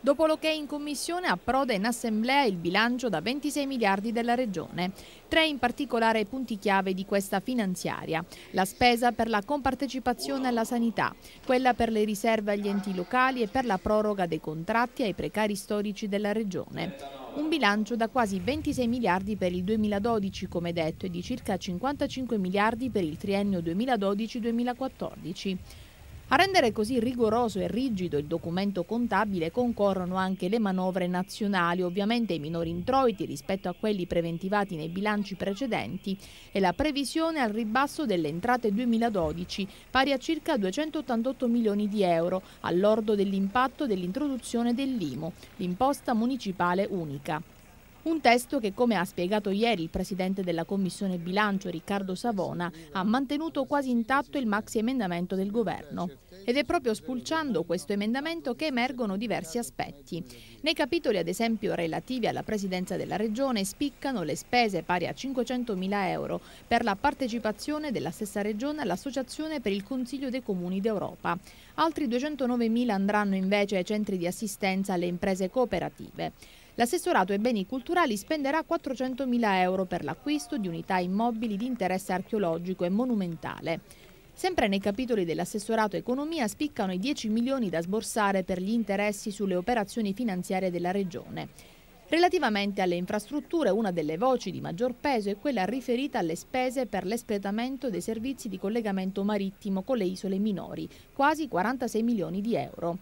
Dopo l'ok in Commissione, approda in Assemblea il bilancio da 26 miliardi della Regione. Tre in particolare punti chiave di questa finanziaria: la spesa per la compartecipazione alla sanità, quella per le riserve agli enti locali e per la proroga dei contratti ai precari storici della Regione. Un bilancio da quasi 26 miliardi per il 2012, come detto, e di circa 55 miliardi per il triennio 2012-2014. A rendere così rigoroso e rigido il documento contabile concorrono anche le manovre nazionali, ovviamente i minori introiti rispetto a quelli preventivati nei bilanci precedenti, e la previsione al ribasso delle entrate 2012, pari a circa 288 milioni di euro, al lordo dell'impatto dell'introduzione dell'IMU, l'imposta municipale unica. Un testo che, come ha spiegato ieri il presidente della Commissione Bilancio Riccardo Savona, ha mantenuto quasi intatto il maxi emendamento del governo. Ed è proprio spulciando questo emendamento che emergono diversi aspetti. Nei capitoli, ad esempio, relativi alla presidenza della Regione, spiccano le spese pari a 500 mila euro per la partecipazione della stessa Regione all'Associazione per il Consiglio dei Comuni d'Europa. Altri 209 mila andranno invece ai centri di assistenza alle imprese cooperative. L'assessorato ai beni culturali spenderà 400 mila euro per l'acquisto di unità immobili di interesse archeologico e monumentale. Sempre nei capitoli dell'assessorato economia spiccano i 10 milioni da sborsare per gli interessi sulle operazioni finanziarie della Regione. Relativamente alle infrastrutture, una delle voci di maggior peso è quella riferita alle spese per l'espletamento dei servizi di collegamento marittimo con le isole minori, quasi 46 milioni di euro.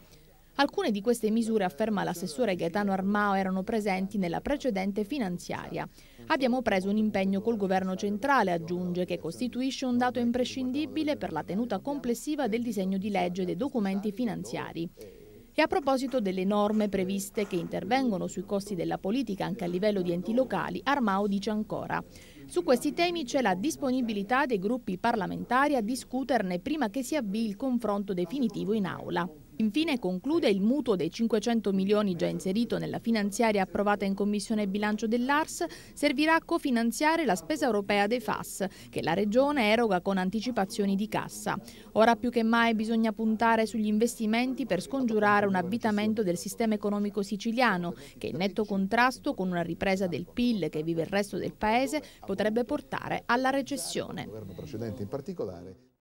Alcune di queste misure, afferma l'assessore Gaetano Armao, erano presenti nella precedente finanziaria. Abbiamo preso un impegno col governo centrale, aggiunge, che costituisce un dato imprescindibile per la tenuta complessiva del disegno di legge e dei documenti finanziari. E a proposito delle norme previste che intervengono sui costi della politica anche a livello di enti locali, Armao dice ancora: su questi temi c'è la disponibilità dei gruppi parlamentari a discuterne prima che si avvii il confronto definitivo in aula. Infine conclude: il mutuo dei 500 milioni già inserito nella finanziaria approvata in Commissione Bilancio dell'ARS servirà a cofinanziare la spesa europea dei FAS, che la Regione eroga con anticipazioni di cassa. Ora più che mai bisogna puntare sugli investimenti per scongiurare un avvitamento del sistema economico siciliano, che in netto contrasto con una ripresa del PIL che vive il resto del Paese potrebbe portare alla recessione.